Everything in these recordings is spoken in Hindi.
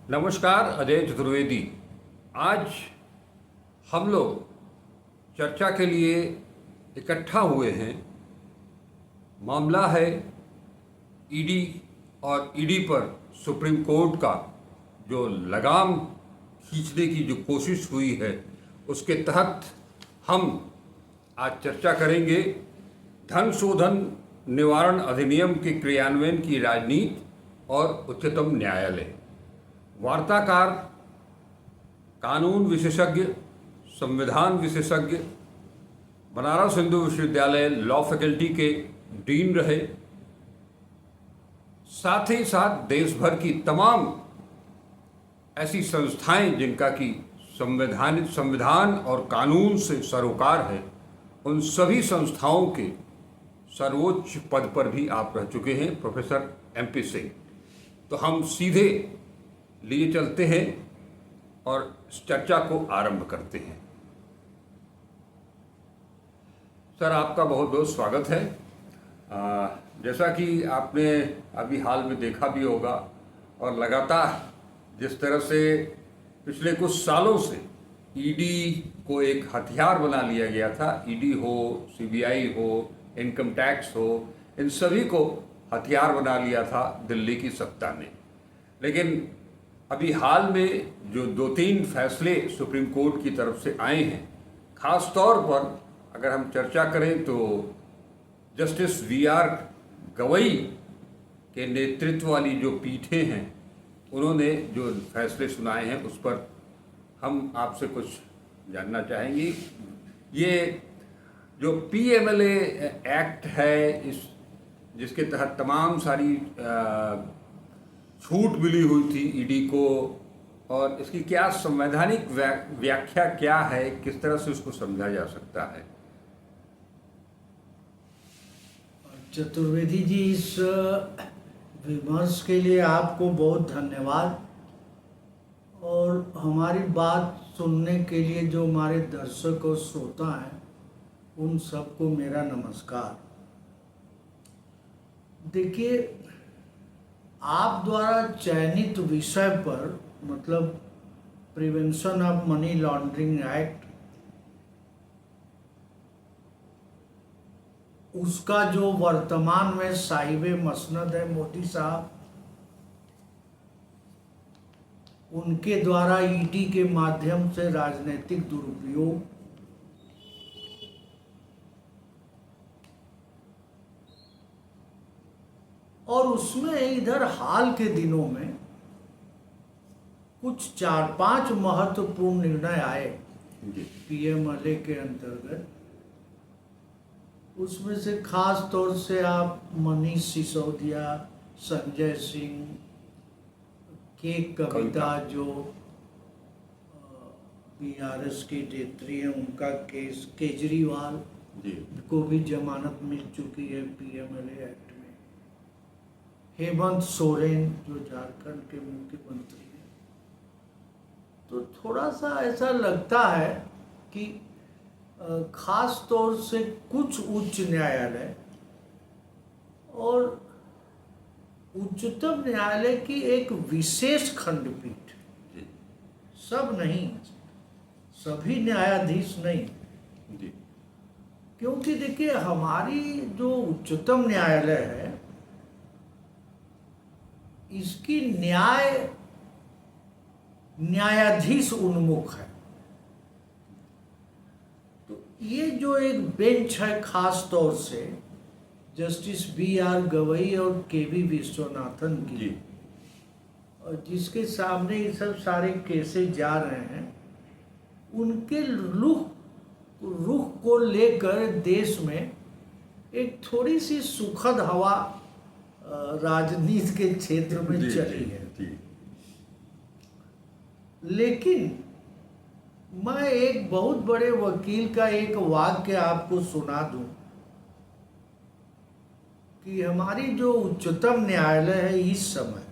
नमस्कार, अजय चतुर्वेदी। आज हम लोग चर्चा के लिए इकट्ठा हुए हैं। मामला है ईडी और ईडी पर सुप्रीम कोर्ट का जो लगाम खींचने की जो कोशिश हुई है, उसके तहत हम आज चर्चा करेंगे धन शोधन निवारण अधिनियम के क्रियान्वयन की राजनीति और उच्चतम न्यायालय। वार्ताकार कानून विशेषज्ञ, संविधान विशेषज्ञ, बनारस हिंदू विश्वविद्यालय लॉ फैकल्टी के डीन रहे, साथ ही साथ देश भर की तमाम ऐसी संस्थाएं जिनका कि संविधान और कानून से सरोकार है, उन सभी संस्थाओं के सर्वोच्च पद पर भी आप रह चुके हैं प्रोफेसर MP सिंह। तो हम सीधे लिए चलते हैं और इस चर्चा को आरंभ करते हैं। सर, आपका बहुत बहुत स्वागत है। जैसा कि आपने अभी हाल में देखा भी होगा और लगातार जिस तरह से पिछले कुछ सालों से ईडी को एक हथियार बना लिया गया था, ईडी हो, CBI हो, इनकम टैक्स हो, इन सभी को हथियार बना लिया था दिल्ली की सत्ता ने। लेकिन अभी हाल में जो 2-3 फैसले सुप्रीम कोर्ट की तरफ से आए हैं, खास तौर पर अगर हम चर्चा करें तो जस्टिस VR गवई के नेतृत्व वाली जो पीठें हैं, उन्होंने जो फैसले सुनाए हैं उस पर हम आपसे कुछ जानना चाहेंगे। ये जो PMLA एक्ट है, जिसके तहत तमाम सारी छूट मिली हुई थी ईडी को, और इसकी क्या संवैधानिक व्याख्या क्या है, किस तरह से उसको समझा जा सकता है? चतुर्वेदी जी, इस विमर्श के लिए आपको बहुत धन्यवाद। और हमारी बात सुनने के लिए जो हमारे दर्शक और श्रोता हैं, उन सबको मेरा नमस्कार। देखिए, आप द्वारा चयनित विषय पर, मतलब prevention of money laundering act, उसका जो वर्तमान में साहिब मसनद है मोदी साहब, उनके द्वारा ईडी के माध्यम से राजनीतिक दुरुपयोग, और उसमें इधर हाल के दिनों में कुछ 4-5 महत्वपूर्ण निर्णय आए PMLA के अंतर्गत। उसमें से खास तौर से आप मनीष सिसोदिया, संजय सिंह, के कविता जो BRS की नेत्री है, उनका केस, केजरीवाल को भी जमानत मिल चुकी है PMLA एक्ट में, हेमंत सोरेन जो झारखंड के मुख्यमंत्री हैं। तो थोड़ा सा ऐसा लगता है कि खास तौर से कुछ उच्च न्यायालय और उच्चतम न्यायालय की एक विशेष खंडपीठ, सब नहीं, सभी न्यायाधीश नहीं, क्योंकि देखिए हमारी जो उच्चतम न्यायालय है, इसकी न्यायाधीश उन्मुख है। तो ये जो एक बेंच है, खास तौर से जस्टिस BR गवई और KV विश्वनाथन की, और जिसके सामने ये सब सारे केसेस जा रहे हैं, उनके रुख को लेकर देश में एक थोड़ी सी सुखद हवा राजनीति के क्षेत्र में चली है। लेकिन मैं एक बहुत बड़े वकील का एक वाक्य आपको सुना दूं कि हमारी जो उच्चतम न्यायालय है इस समय,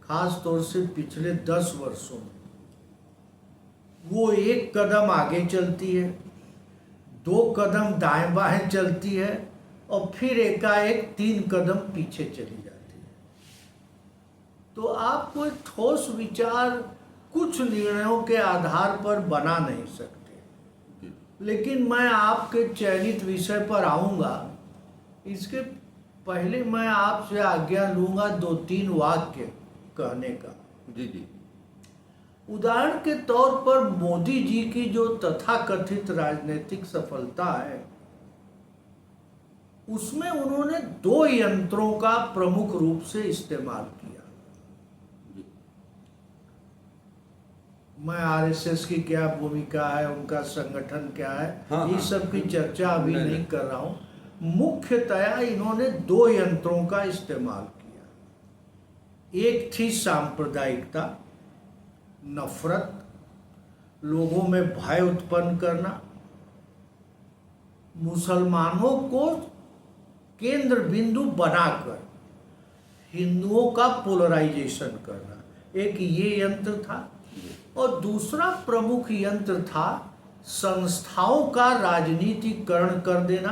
खास तौर से पिछले 10 वर्षों में, वो एक कदम आगे चलती है, 2 कदम दाएं बाएं चलती है, और फिर एकाएक 3 कदम पीछे चली जाती है। तो आप कोई ठोस विचार कुछ निर्णयों के आधार पर बना नहीं सकते। लेकिन मैं आपके चयनित विषय पर आऊंगा। इसके पहले मैं आपसे आज्ञा लूंगा 2-3 वाक्य कहने का। जी जी। उदाहरण के तौर पर मोदी जी की जो तथाकथित राजनीतिक सफलता है, उसमें उन्होंने 2 यंत्रों का प्रमुख रूप से इस्तेमाल किया। मैं आरएसएस की क्या भूमिका है, उनका संगठन क्या है, हाँ, ये हाँ, सब की चर्चा अभी नहीं, नहीं कर रहा हूं। मुख्यतया इन्होंने 2 यंत्रों का इस्तेमाल किया। एक थी सांप्रदायिकता, नफरत, लोगों में भय उत्पन्न करना, मुसलमानों को केंद्र बिंदु बनाकर हिंदुओं का पोलराइजेशन करना, एक ये यंत्र था। और दूसरा प्रमुख यंत्र था संस्थाओं का राजनीतिकरण कर देना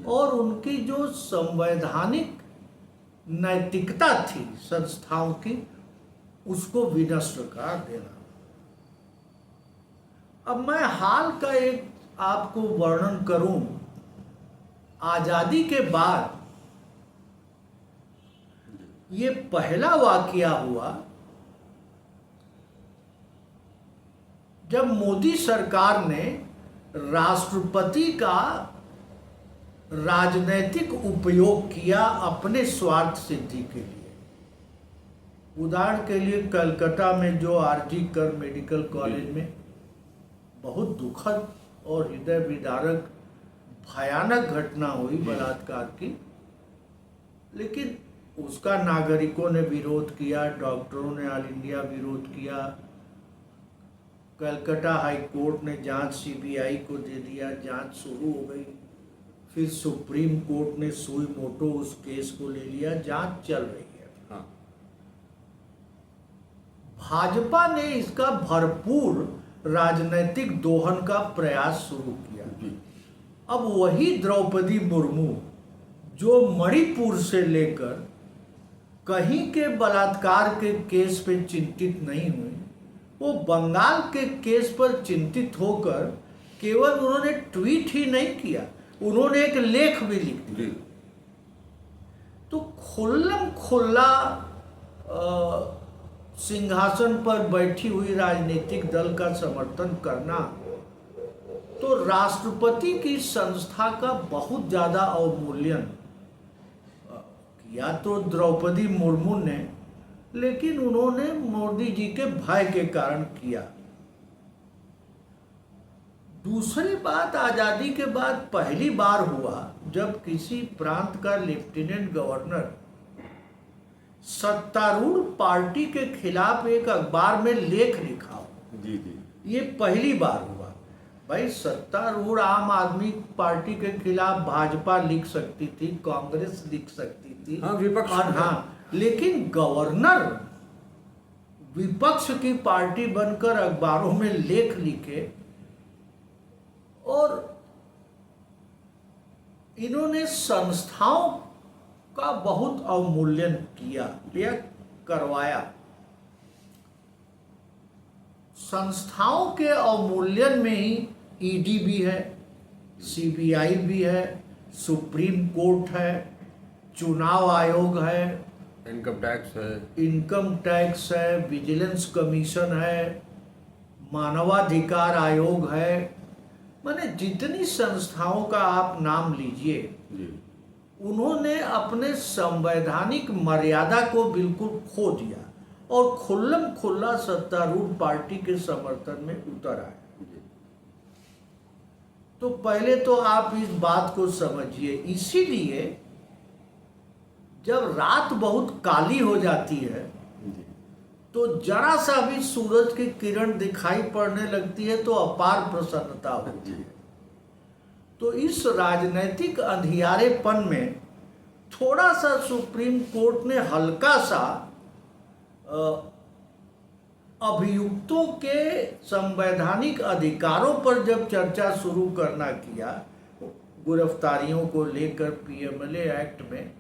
और उनकी जो संवैधानिक नैतिकता थी संस्थाओं की, उसको विनष्ट कर देना। अब मैं हाल का एक आपको वर्णन करूं। आजादी के बाद ये पहला वाकया हुआ जब मोदी सरकार ने राष्ट्रपति का राजनैतिक उपयोग किया अपने स्वार्थ सिद्धि के लिए। उदाहरण के लिए कलकत्ता में जो आरजी कर मेडिकल कॉलेज में बहुत दुखद और हृदय विदारक भयानक घटना हुई बलात्कार की, लेकिन उसका नागरिकों ने विरोध किया, डॉक्टरों ने ऑल इंडिया विरोध किया, कलकत्ता हाई कोर्ट ने जांच सीबीआई को दे दिया, जांच शुरू हो गई। फिर सुप्रीम कोर्ट ने सुई मोटो उस केस को ले लिया, जांच चल रही है। हाँ। भाजपा ने इसका भरपूर राजनीतिक दोहन का प्रयास शुरू किया। अब वही द्रौपदी मुर्मू जो मणिपुर से लेकर कहीं के बलात्कार के केस पे चिंतित नहीं हुई, वो बंगाल के केस पर चिंतित होकर केवल उन्होंने ट्वीट ही नहीं किया, उन्होंने एक लेख भी लिख दिया। तो खुल्लम खुल्ला सिंहासन पर बैठी हुई राजनीतिक दल का समर्थन करना तो राष्ट्रपति की संस्था का बहुत ज्यादा अवमूल्यन किया तो द्रौपदी मुर्मू ने, लेकिन उन्होंने मोदी जी के भय के कारण किया। दूसरी बात, आजादी के बाद पहली बार हुआ जब किसी प्रांत का लेफ्टिनेंट गवर्नर सत्तारूढ़ पार्टी के खिलाफ एक अखबार में लेख लिखा हो। जी जी। ये पहली बार हुआ। भाई, सत्तारूढ़ आम आदमी पार्टी के खिलाफ भाजपा लिख सकती थी, कांग्रेस लिख सकती थी, हाँ, विपक्ष। और हाँ, लेकिन गवर्नर विपक्ष की पार्टी बनकर अखबारों में लेख लिखे और इन्होंने संस्थाओं का बहुत अवमूल्यन किया या करवाया। संस्थाओं के अवमूल्यन में ही ईडी भी है, सीबीआई भी है, सुप्रीम कोर्ट है, चुनाव आयोग है, इनकम टैक्स है, विजिलेंस कमीशन है, मानवाधिकार आयोग है। माने जितनी संस्थाओं का आप नाम लीजिए, उन्होंने अपने संवैधानिक मर्यादा को बिल्कुल खो दिया और खुल्लम खुल्ला सत्तारूढ़ पार्टी के समर्थन में उतर आए। तो पहले तो आप इस बात को समझिए। इसीलिए जब रात बहुत काली हो जाती है तो जरा सा भी सूरज की किरण दिखाई पड़ने लगती है तो अपार प्रसन्नता होती है। तो इस राजनीतिक अंधियारेपन में थोड़ा सा सुप्रीम कोर्ट ने हल्का सा अभियुक्तों के संवैधानिक अधिकारों पर जब चर्चा शुरू करना किया गिरफ्तारियों को लेकर पीएमएलए एक्ट में,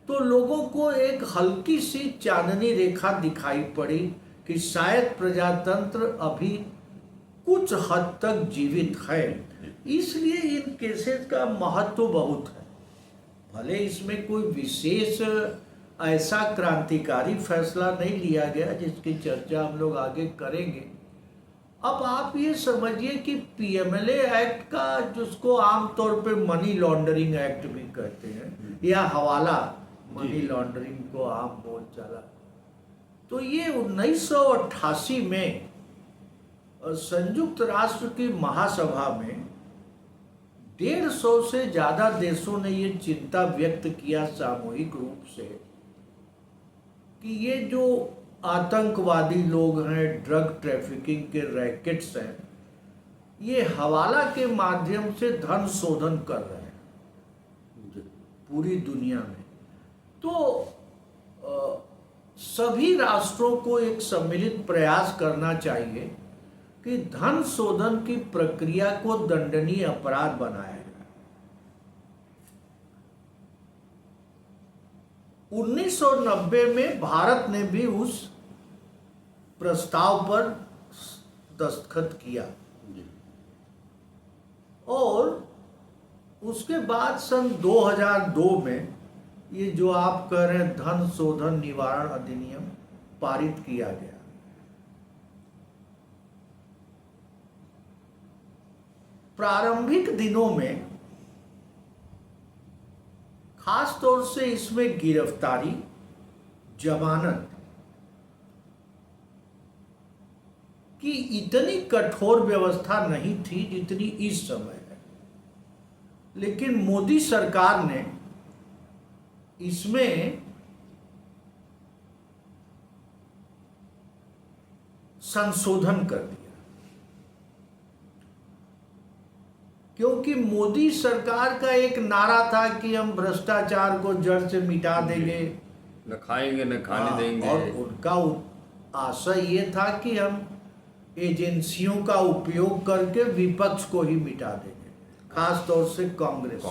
तो लोगों को एक हल्की सी चांदनी रेखा दिखाई पड़ी कि शायद प्रजातंत्र अभी कुछ हद तक जीवित है। इसलिए इन केसेस का महत्व बहुत है। भले इसमें कोई विशेष ऐसा क्रांतिकारी फैसला नहीं लिया गया जिसकी चर्चा हम लोग आगे करेंगे। अब आप ये समझिए कि पीएमएलए एक्ट का, जिसको आमतौर पे मनी लॉन्ड्रिंग एक्ट भी कहते हैं या हवाला मनी लॉन्ड्रिंग को आम बोल चला, तो ये 1988 में संयुक्त राष्ट्र की महासभा में 150 से ज्यादा देशों ने ये चिंता व्यक्त किया सामूहिक रूप से कि ये जो आतंकवादी लोग हैं, ड्रग ट्रैफिकिंग के रैकेट्स हैं, ये हवाला के माध्यम से धन शोधन कर रहे हैं पूरी दुनिया में। तो सभी राष्ट्रों को एक सम्मिलित प्रयास करना चाहिए कि धन शोधन की प्रक्रिया को दंडनीय अपराध बनाया जाए। 1990 में भारत ने भी उस प्रस्ताव पर दस्तखत किया और उसके बाद सन 2002 में ये जो आप कह रहे हैं धन शोधन निवारण अधिनियम पारित किया गया। प्रारंभिक दिनों में खास तौर से इसमें गिरफ्तारी, जमानत की इतनी कठोर व्यवस्था नहीं थी जितनी इस समय है, लेकिन मोदी सरकार ने इसमें संशोधन कर दिया, क्योंकि मोदी सरकार का एक नारा था कि हम भ्रष्टाचार को जड़ से मिटा देंगे, न खाएंगे न खाने देंगे। और उनका आशय ये था कि हम एजेंसियों का उपयोग करके विपक्ष को ही मिटा देंगे, खास तौर से कांग्रेस।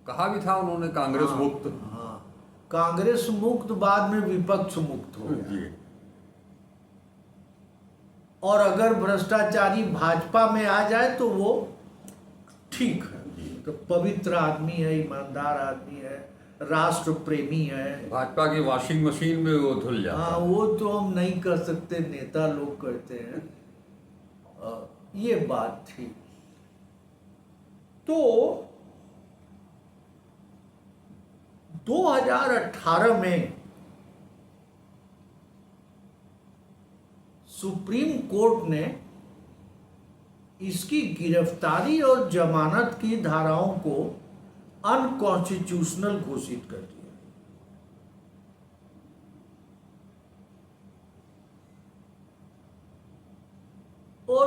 कहा भी था उन्होंने कांग्रेस मुक्त। हाँ, कांग्रेस मुक्त, बाद में विपक्ष मुक्त हो गया। और अगर भ्रष्टाचारी भाजपा में आ जाए तो वो ठीक है, तो पवित्र आदमी है, ईमानदार आदमी है, राष्ट्र प्रेमी है। भाजपा की वॉशिंग मशीन में वो धुल जाता। हाँ, वो तो हम नहीं कर सकते, नेता लोग करते हैं। ये बात थी। तो 2018 में सुप्रीम कोर्ट ने इसकी गिरफ्तारी और जमानत की धाराओं को अनकॉन्स्टिट्यूशनल घोषित कर दिया। और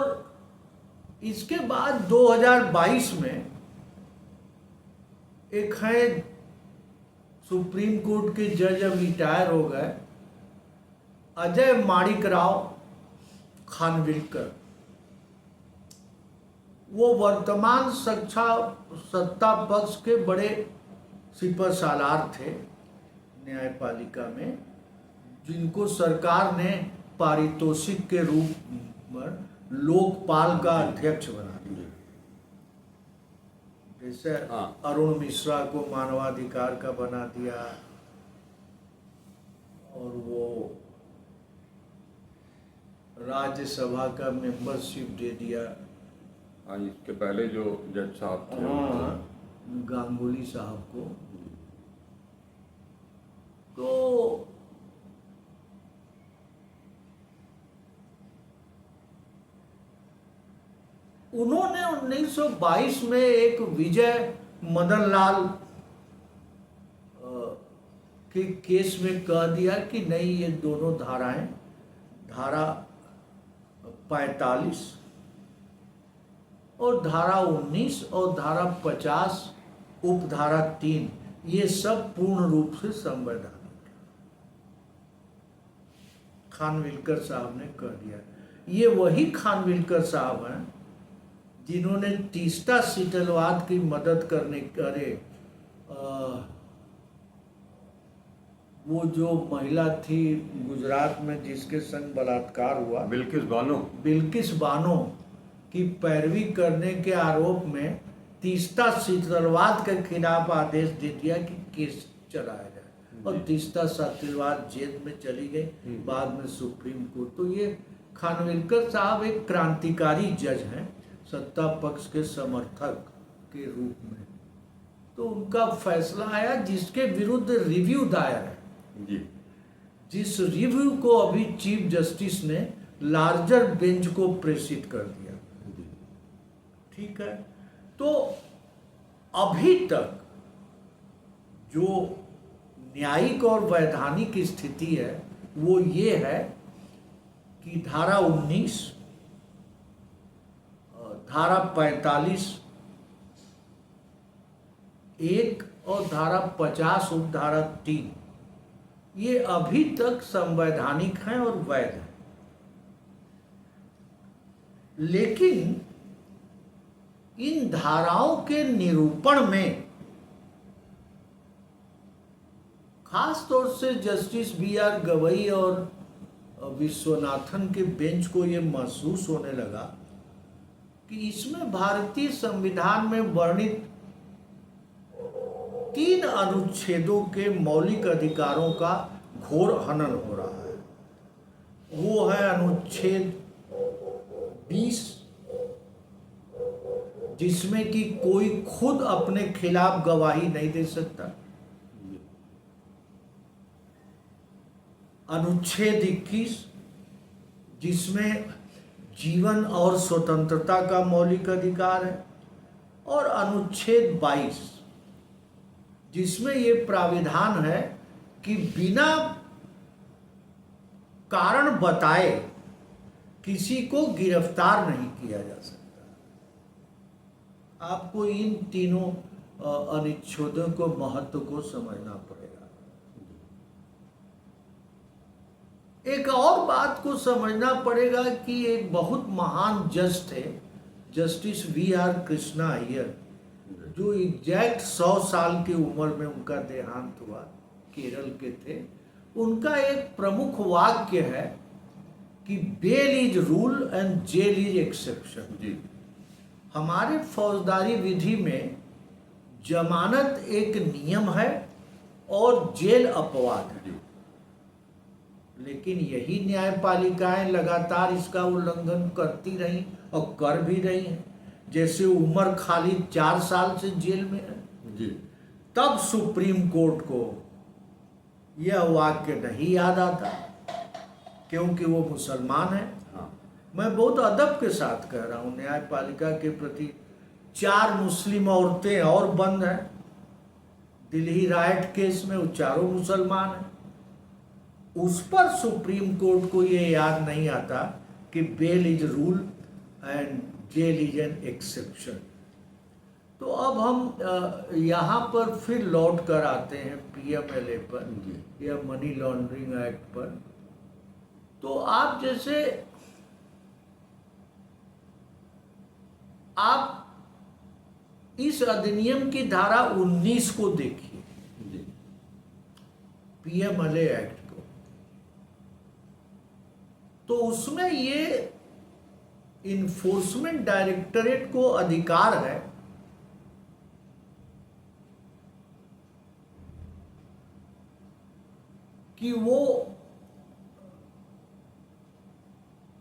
इसके बाद 2022 में एक है, सुप्रीम कोर्ट के जज अब रिटायर हो गए, अजय माणिक राव खानविलकर, वो वर्तमान सत्ता पक्ष के बड़े सिपहसालार थे न्यायपालिका में, जिनको सरकार ने पारितोषिक के रूप में लोकपाल का अध्यक्ष बना दिया। जैसे अरुण मिश्रा को मानवाधिकार का बना दिया, और वो राज्यसभा का मेंबरशिप दे दिया। हाँ, इसके पहले जो जज साहब थे, गांगुली साहब को। तो उन्होंने 1922 में एक विजय मदन लाल के केस में कह दिया कि नहीं, ये दोनों धाराएं, धारा 45 और धारा 19 और धारा 50 उपधारा 3, ये सब पूर्ण रूप से संवैधानिक। खानविलकर साहब ने कह दिया। ये वही खानविलकर साहब हैं जिन्होंने तीस्ता शीतलवाद की मदद करने करे वो जो महिला थी गुजरात में जिसके संग बलात्कार हुआ, बिल्किस बानो की पैरवी करने के आरोप में तीस्ता सीतलवाद के खिलाफ आदेश दे दिया कि केस चलाया जाए, और तीस्ता सीतलवाद जेल में चली गई, बाद में सुप्रीम कोर्ट। तो ये खानविलकर साहब एक क्रांतिकारी जज हैं, सत्ता पक्ष के समर्थक के रूप में। तो उनका फैसला आया जिसके विरुद्ध रिव्यू दायर है जी। जिस रिव्यू को अभी चीफ जस्टिस ने लार्जर बेंच को प्रेषित कर दिया। ठीक है, तो अभी तक जो न्यायिक और वैधानिक स्थिति है वो ये है कि धारा 19, धारा 45 1 और धारा 50 उपधारा 3 ये अभी तक संवैधानिक हैं और वैध हैं। लेकिन इन धाराओं के निरूपण में खास तौर से जस्टिस BR गवई और विश्वनाथन के बेंच को ये महसूस होने लगा कि इसमें भारतीय संविधान में वर्णित 3 अनुच्छेदों के मौलिक अधिकारों का घोर हनन हो रहा है। वो है अनुच्छेद 20, जिसमें कि कोई खुद अपने खिलाफ गवाही नहीं दे सकता। अनुच्छेद 21, जिसमें जीवन और स्वतंत्रता का मौलिक अधिकार है, और अनुच्छेद 22, जिसमें ये प्राविधान है कि बिना कारण बताए किसी को गिरफ्तार नहीं किया जा सकता। आपको इन तीनों अनुच्छेदों को महत्व को समझना पड़ेगा। एक और बात को समझना पड़ेगा कि एक बहुत महान जज थे, जस्टिस VR कृष्णा अय्यर, जो एग्जैक्ट 100 साल की उम्र में उनका देहांत हुआ, केरल के थे। उनका एक प्रमुख वाक्य है कि bail is rule and jail is exception. जी। हमारे फौजदारी विधि में जमानत एक नियम है और जेल अपवाद है। लेकिन यही न्यायपालिकाएं लगातार इसका उल्लंघन करती रही और कर भी रही हैं। जैसे उमर खालिद 4 साल से जेल में है, जी। तब सुप्रीम कोर्ट को यह वाक्य नहीं याद आता क्योंकि वो मुसलमान है। हाँ। मैं बहुत अदब के साथ कह रहा हूँ, न्यायपालिका के प्रति 4 मुस्लिम औरतें और बंद हैं। दिल्ली राइट केस में वो चारों मुसलमान हैं। उस पर सुप्रीम कोर्ट को ये याद नहीं आता कि bail is rule and jail is an exception. तो अब हम यहाँ पर फिर लौट कर आते हैं PMLA पर या मनी लॉन्ड्रिंग एक्ट पर। तो आप जैसे आप इस अधिनियम की धारा 19 को देखिए, PMLA एक्ट को, तो उसमें ये इन्फोर्समेंट डायरेक्टरेट को अधिकार है कि वो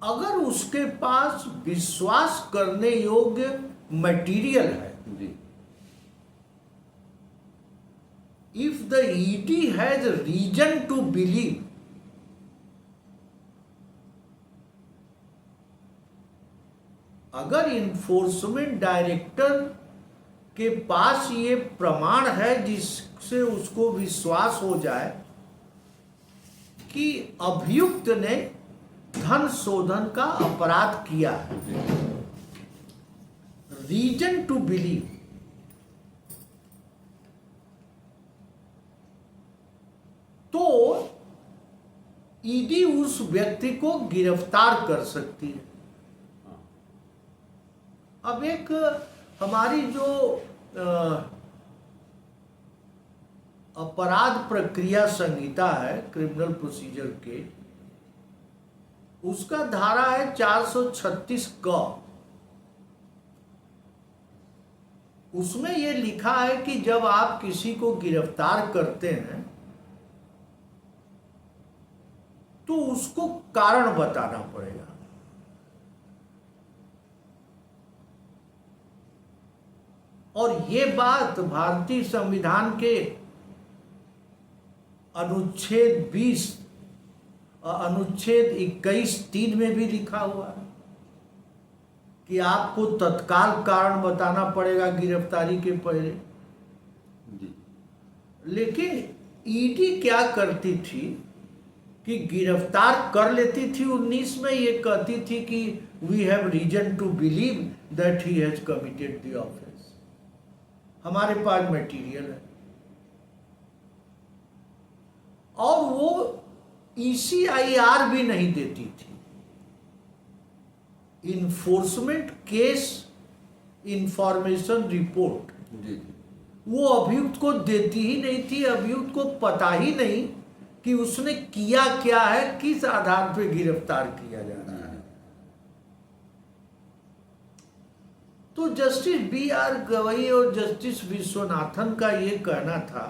अगर उसके पास विश्वास करने योग्य मटेरियल है, if the ED has reason to believe, अगर इन्फोर्समेंट डायरेक्टर के पास ये प्रमाण है जिससे उसको विश्वास हो जाए कि अभियुक्त ने धन शोधन का अपराध किया है, रीजन टू बिलीव, तो ED उस व्यक्ति को गिरफ्तार कर सकती है। अब एक हमारी जो अपराध प्रक्रिया संहिता है, क्रिमिनल प्रोसीजर के, उसका धारा है 436 क। उसमें यह लिखा है कि जब आप किसी को गिरफ्तार करते हैं तो उसको कारण बताना पड़ेगा। और ये बात भारतीय संविधान के अनुच्छेद 20 अनुच्छेद 21(3) में भी लिखा हुआ है कि आपको तत्काल कारण बताना पड़ेगा गिरफ्तारी के पहले। जी। लेकिन ईडी क्या करती थी कि गिरफ्तार कर लेती थी 19 में, ये कहती थी कि we have reason to believe that he has committed the offence, हमारे पास मटेरियल है। और वो ECIR भी नहीं देती थी, इन्फोर्समेंट केस इंफॉर्मेशन रिपोर्ट। जी। वो अभियुक्त को देती ही नहीं थी। अभियुक्त को पता ही नहीं कि उसने किया क्या है, किस आधार पर गिरफ्तार किया जा रहा है। तो जस्टिस BR गवई और जस्टिस विश्वनाथन का ये कहना था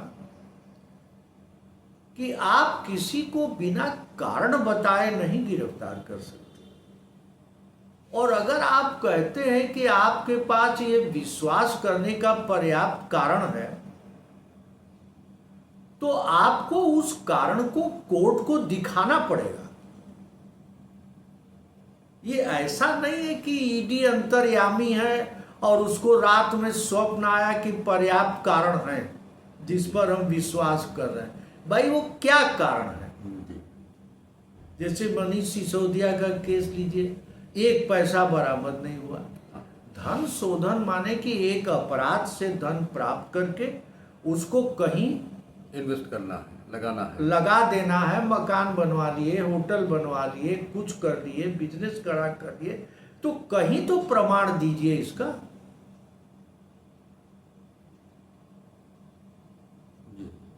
कि आप किसी को बिना कारण बताए नहीं गिरफ्तार कर सकते। और अगर आप कहते हैं कि आपके पास ये विश्वास करने का पर्याप्त कारण है, तो आपको उस कारण को कोर्ट को दिखाना पड़ेगा। ये ऐसा नहीं है कि ईडी अंतर्यामी है और उसको रात में स्वप्न आया कि पर्याप्त कारण है जिस पर हम विश्वास कर रहे हैं। भाई वो क्या कारण है? जैसे मनीष सिसोदिया का केस लीजिए, 1 पैसा बरामद नहीं हुआ। धन शोधन माने कि एक अपराध से धन प्राप्त करके उसको कहीं इन्वेस्ट करना है, लगाना है, लगा देना है। मकान बनवा लिए, होटल बनवा लिए, कुछ कर लिए, बिजनेस खड़ा कर लिए, तो कहीं तो प्रमाण दीजिए इसका।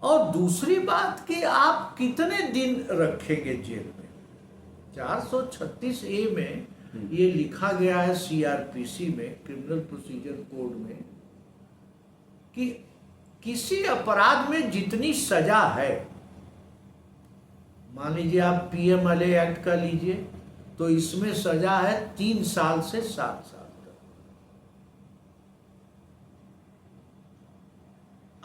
और दूसरी बात कि आप कितने दिन रखेंगे जेल में। 436A में ये लिखा गया है, CRPC में, क्रिमिनल प्रोसीजर कोड में, कि किसी अपराध में जितनी सजा है, मान लीजिए आप PMLA एक्ट का लीजिए तो इसमें सजा है 3 साल से 7 साल तक।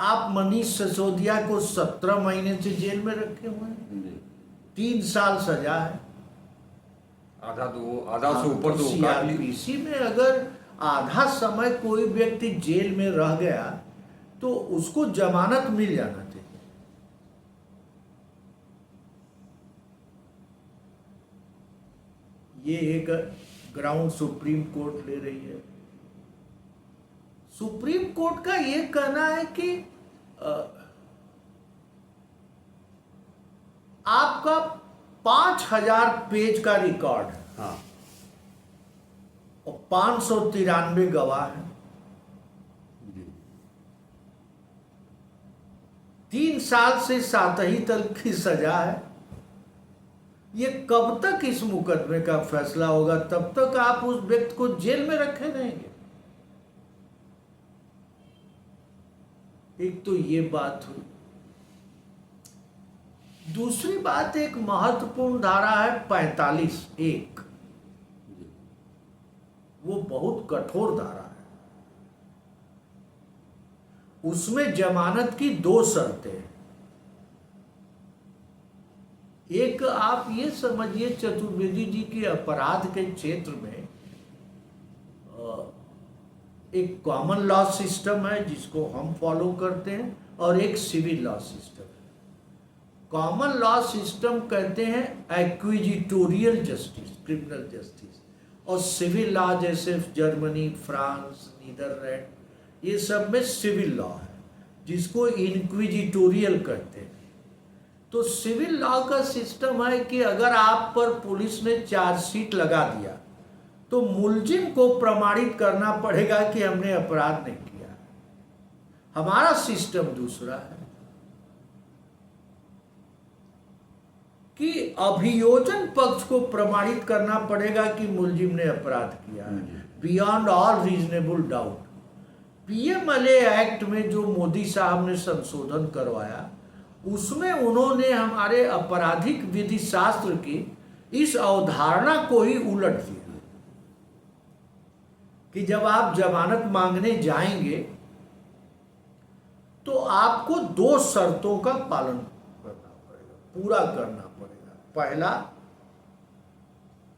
आप मनीष सिसोदिया को 17 महीने से जेल में रखे हुए हैं, 3 साल सजा है। आधा से ऊपर तो CRPC में अगर आधा समय कोई व्यक्ति जेल में रह गया तो उसको जमानत मिल जाना चाहिए। ये एक ग्राउंड सुप्रीम कोर्ट ले रही है। सुप्रीम कोर्ट का ये कहना है कि आपका 5000 पेज का रिकॉर्ड है। हाँ। और 593 गवाह हैं, 3 साल से 7 ही तक की सजा है। ये कब तक इस मुकदमे का फैसला होगा, तब तक आप उस व्यक्ति को जेल में रखे रहेंगे। एक तो ये बात हुई। दूसरी बात, एक महत्वपूर्ण धारा है 45(1). वो बहुत कठोर धारा है। उसमें जमानत की 2 शर्तें हैं। एक आप ये समझिए, चतुर्वेदी जी के अपराध के क्षेत्र में एक कॉमन लॉ सिस्टम है जिसको हम फॉलो करते हैं, और एक सिविल लॉ सिस्टम है। कॉमन लॉ सिस्टम कहते हैं एक्विजिटोरियल जस्टिस, क्रिमिनल जस्टिस, और सिविल लॉ जैसे जर्मनी, फ्रांस, नीदरलैंड, ये सब में सिविल लॉ है जिसको इनक्विजिटोरियल कहते हैं। तो सिविल लॉ का सिस्टम है कि अगर आप पर पुलिस ने चार्जशीट लगा दिया तो मुलजिम को प्रमाणित करना पड़ेगा कि हमने अपराध नहीं किया। हमारा सिस्टम दूसरा है। कि अभियोजन पक्ष को प्रमाणित करना पड़ेगा कि मुलजिम ने अपराध किया है beyond all reasonable doubt. PMLA act में जो मोदी साहब ने संशोधन करवाया उसमें उन्होंने हमारे आपराधिक विधि शास्त्र की इस अवधारणा को ही उलट दिया कि जब आप जमानत मांगने जाएंगे तो आपको 2 शर्तों का पालन करना पड़ेगा, पूरा करना पड़ेगा। पहला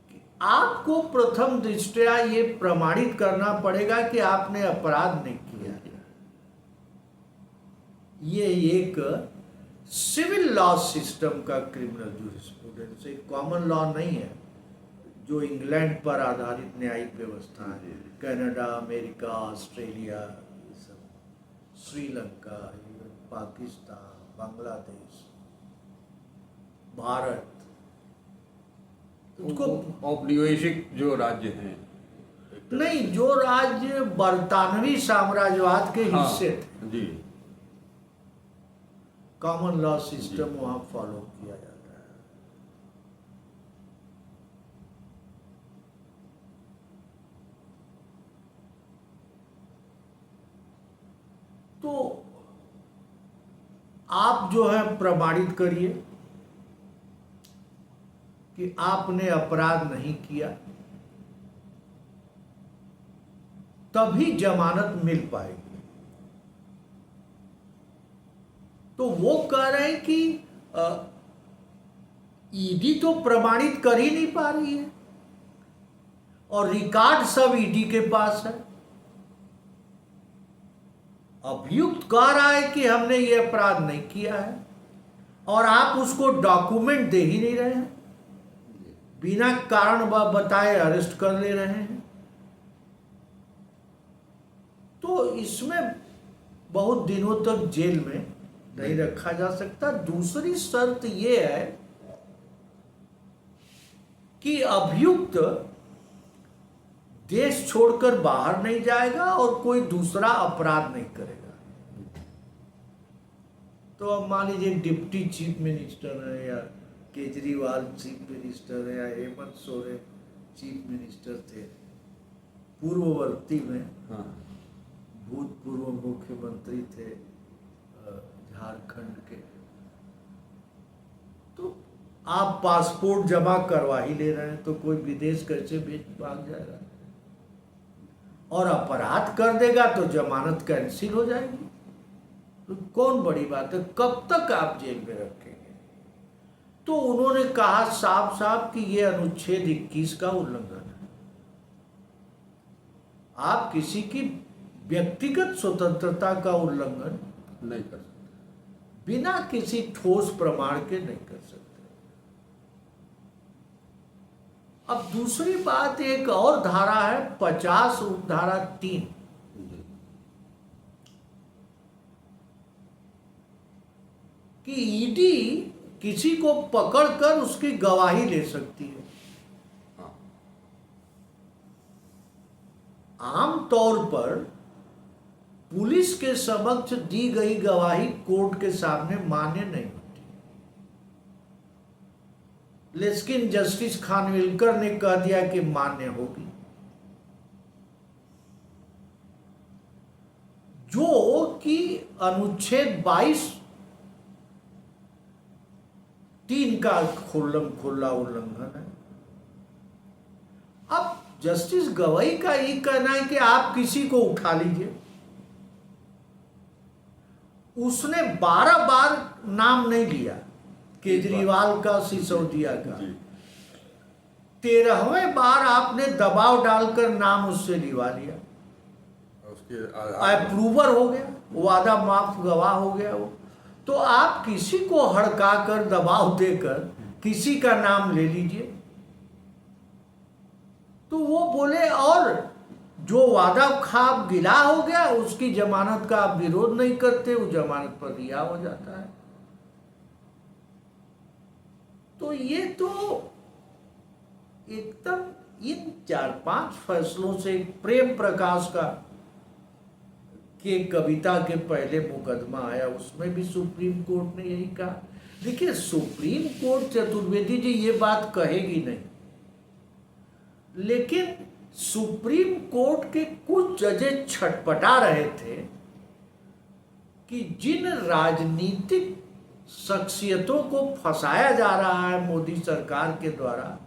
कि आपको प्रथम दृष्टया ये प्रमाणित करना पड़ेगा कि आपने अपराध नहीं किया है। ये एक सिविल लॉ सिस्टम का क्रिमिनल जूरिस्प्रूडेंस, एक कॉमन लॉ नहीं है जो इंग्लैंड पर आधारित न्यायिक व्यवस्था है। Canada, America, Australia, Sri Lanka, Pakistan, Bangladesh, Bharat, उसको औपनिवेशिक जो राज्य हैं नहीं, जो राज्य बरतानवी साम्राज्यवाद के हिस्से थे, जी, कॉमन लॉ सिस्टम वहां फॉलो किया जाता है। तो आप जो है प्रमाणित करिए कि आपने अपराध नहीं किया, तभी जमानत मिल पाएगी। तो वो कह रहे हैं कि ईडी तो प्रमाणित कर ही नहीं पा रही है और रिकॉर्ड सब ईडी के पास है। अभियुक्त कह रहा है कि हमने ये अपराध नहीं किया है और आप उसको डॉक्यूमेंट दे ही नहीं रहे हैं, बिना कारण बताए अरेस्ट कर ले रहे हैं। तो इसमें बहुत दिनों तक जेल में नहीं रखा जा सकता। दूसरी शर्त यह है कि अभियुक्त देश छोड़कर बाहर नहीं जाएगा और कोई दूसरा अपराध नहीं करेगा। तो अब मान लीजिए डिप्टी चीफ मिनिस्टर है या केजरीवाल चीफ मिनिस्टर है या हेमंत सोरेन चीफ मिनिस्टर थे, पूर्ववर्ती में हाँ, भूतपूर्व मुख्यमंत्री थे झारखंड के, तो आप पासपोर्ट जमा करवा ही ले रहे हैं तो कोई विदेश कैसे भाग जाएगा? और अपराध कर देगा तो जमानत कैंसिल हो जाएगी। तो कौन बड़ी बात है, कब तक आप जेल में रखेंगे? तो उन्होंने कहा साफ साफ कि यह अनुच्छेद 21 का उल्लंघन है। आप किसी की व्यक्तिगत स्वतंत्रता का उल्लंघन नहीं कर सकते, बिना किसी ठोस प्रमाण के नहीं कर सकते। अब दूसरी बात, एक और धारा है 50 उपधारा 3, कि ईडी किसी को पकड़कर उसकी गवाही ले सकती है। हाँ, आमतौर पर पुलिस के समक्ष दी गई गवाही कोर्ट के सामने मान्य नहीं होती, लेकिन जस्टिस खानविलकर ने कह दिया कि मान्य होगी, जो कि अनुच्छेद 22(3) का खुला उल्लंघन है। अब जस्टिस गवाई का ये कहना है कि आप किसी को उठा लीजिए। उसने 12 बार नाम नहीं लिया, केजरीवाल का, सिसोदिया का। 13वें बार आपने दबाव डालकर नाम उससे लिवा लिया, उसके अप्रूवर हो गया, वादा माफ गवाह हो गया वो। तो आप किसी को हड़काकर दबाव देकर किसी का नाम ले लीजिए। तो वो बोले, और जो वादा खाब गिला हो गया उसकी जमानत का आप विरोध नहीं करते, वो जमानत पर रिहा हो जाता है। तो ये तो एकदम इन 4-5 फैसलों से, प्रेम प्रकाश का के कविता के पहले मुकदमा आया, उसमें भी सुप्रीम कोर्ट ने यही कहा देखिए, सुप्रीम कोर्ट चतुर्वेदी जी ये बात कहेगी नहीं, लेकिन सुप्रीम कोर्ट के कुछ जजेस छटपटा रहे थे कि जिन राजनीतिक शख्सियतों को फंसाया जा रहा है मोदी सरकार के द्वारा,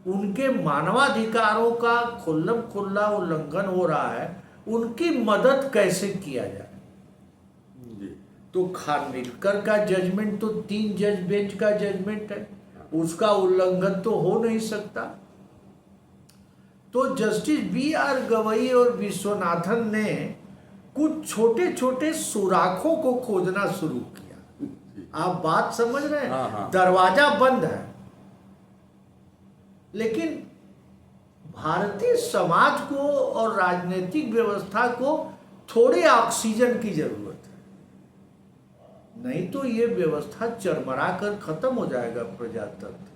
उनके मानवाधिकारों का खुल्लम खुल्ला उल्लंघन हो रहा है, उनकी मदद कैसे किया जाए। तो खानविलकर का जजमेंट तो 3 जज बेंच का जजमेंट है, उसका उल्लंघन तो हो नहीं सकता। तो जस्टिस BR गवई और विश्वनाथन ने कुछ छोटे छोटे सुराखों को खोजना शुरू किया। आप बात समझ रहे हैं? हाँ। दरवाजा बंद है, लेकिन भारतीय समाज को और राजनीतिक व्यवस्था को थोड़े ऑक्सीजन की जरूरत है, नहीं तो ये व्यवस्था चरमरा कर खत्म हो जाएगा प्रजातंत्र।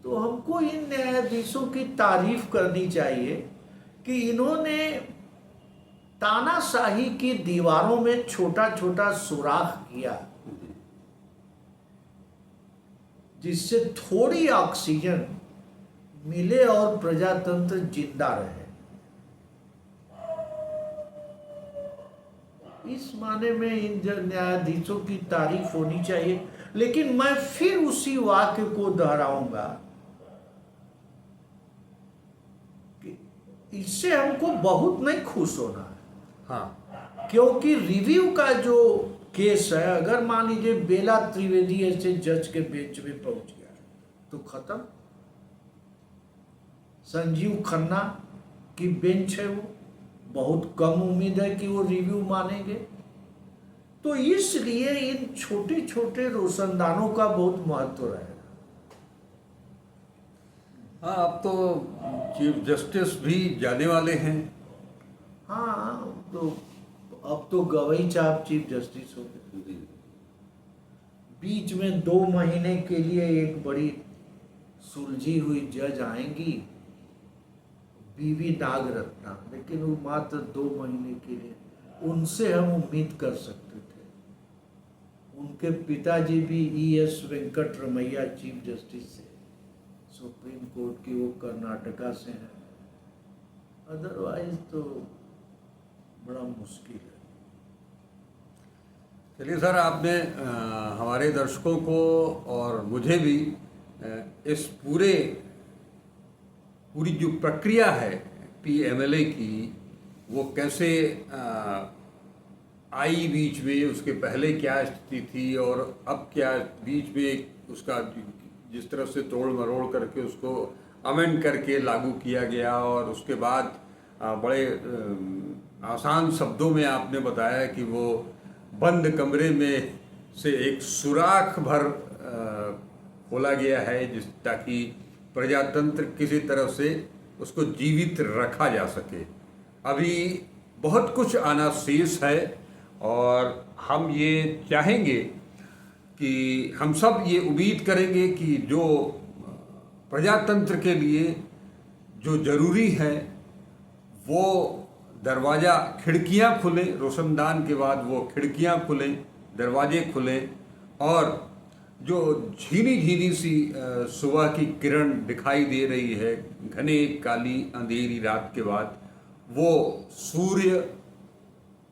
तो हमको इन न्यायाधीशों की तारीफ करनी चाहिए कि इन्होंने तानाशाही की दीवारों में छोटा छोटा सुराख किया, जिससे थोड़ी ऑक्सीजन मिले और प्रजातंत्र जिंदा रहे। इस माने में इन न्यायाधीशों की तारीफ होनी चाहिए। लेकिन मैं फिर उसी वाक्य को दोहराऊंगा कि इससे हमको बहुत नहीं खुश होना है। हाँ, क्योंकि रिव्यू का जो केस है, अगर मान लीजिए बेला त्रिवेदी ऐसे जज के बेंच में पहुंच गया तो खत्म। संजीव खन्ना की बेंच है, वो बहुत कम उम्मीद है कि वो रिव्यू मानेंगे। तो इसलिए इन छोटे छोटे रोशनदानों का बहुत महत्व रहेगा। हाँ, अब तो चीफ जस्टिस भी जाने वाले हैं। हाँ, तो अब तो गवई साहब चीफ जस्टिस हो गए। बीच में 2 महीने के लिए एक बड़ी सुलझी हुई जज आएंगी, बीवी नागरत्ना, लेकिन वो मात्र 2 महीने के लिए। उनसे हम उम्मीद कर सकते थे। उनके पिताजी भी ES वेंकटरमैया चीफ जस्टिस से सुप्रीम कोर्ट की, वो कर्नाटका से हैं। अदरवाइज तो बड़ा मुश्किल है। चलिए सर, आपने हमारे दर्शकों को और मुझे भी इस पूरी जो प्रक्रिया है PMLA की, वो कैसे आई बीच में, उसके पहले क्या स्थिति थी और अब क्या, बीच में उसका जिस तरह से तोड़ मरोड़ करके उसको अमेंड करके लागू किया गया, और उसके बाद बड़े आसान शब्दों में आपने बताया कि वो बंद कमरे में से एक सुराख भर खोला गया है, ताकि प्रजातंत्र किसी तरह से उसको जीवित रखा जा सके। अभी बहुत कुछ आना शेष है, और हम ये चाहेंगे कि हम सब ये उम्मीद करेंगे कि जो प्रजातंत्र के लिए जो ज़रूरी है, वो दरवाज़ा, खिड़कियां खुलें, रोशनदान के बाद वो खिड़कियां खुलें, दरवाजे खुलें, और जो झीनी झीनी सी सुबह की किरण दिखाई दे रही है घने काली अंधेरी रात के बाद, वो सूर्य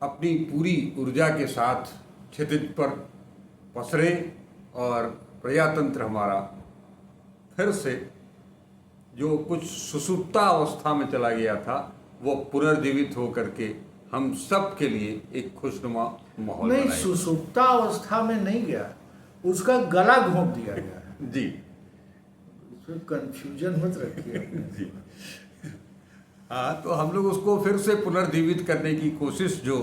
अपनी पूरी ऊर्जा के साथ क्षितिज पर पसरे और प्रजातंत्र हमारा फिर से जो कुछ सुसुप्ता अवस्था में चला गया था, वो पुनर्जीवित होकर के हम सब के लिए एक खुशनुमा माहौल नहीं, बनाए। सुसुप्ता अवस्था में नहीं गया, उसका गला घोंप दिया गया। जी, इसमें कंफ्यूजन मत रखिए। जी। हाँ, तो हम लोग उसको फिर से पुनर्जीवित करने की कोशिश जो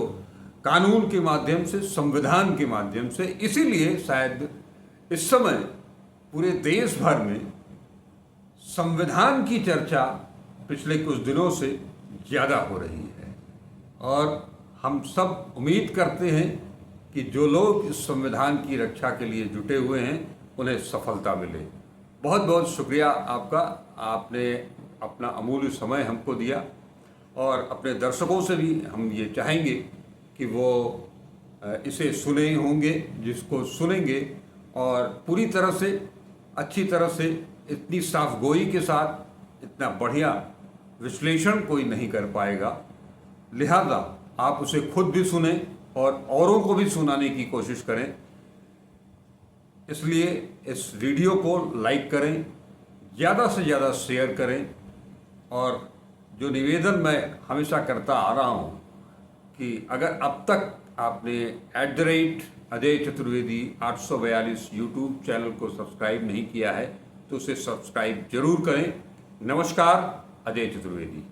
कानून के माध्यम से, संविधान के माध्यम से, इसीलिए शायद इस समय पूरे देश भर में संविधान की चर्चा पिछले कुछ दिनों से ज़्यादा हो रही है, और हम सब उम्मीद करते हैं कि जो लोग इस संविधान की रक्षा के लिए जुटे हुए हैं, उन्हें सफलता मिले। बहुत बहुत शुक्रिया आपका, आपने अपना अमूल्य समय हमको दिया, और अपने दर्शकों से भी हम ये चाहेंगे कि वो इसे सुने होंगे, जिसको सुनेंगे और पूरी तरह से अच्छी तरह से इतनी साफ गोई के साथ इतना बढ़िया विश्लेषण कोई नहीं कर पाएगा। लिहाजा आप उसे खुद भी सुने और औरों को भी सुनाने की कोशिश करें। इसलिए इस वीडियो को लाइक करें, ज़्यादा से ज़्यादा शेयर करें और जो निवेदन मैं हमेशा करता आ रहा हूँ कि अगर अब तक आपने @अजय चतुर्वेदी 842 यूट्यूब चैनल को सब्सक्राइब नहीं किया है तो उसे सब्सक्राइब जरूर करें। नमस्कार, अजय चतुर्वेदी।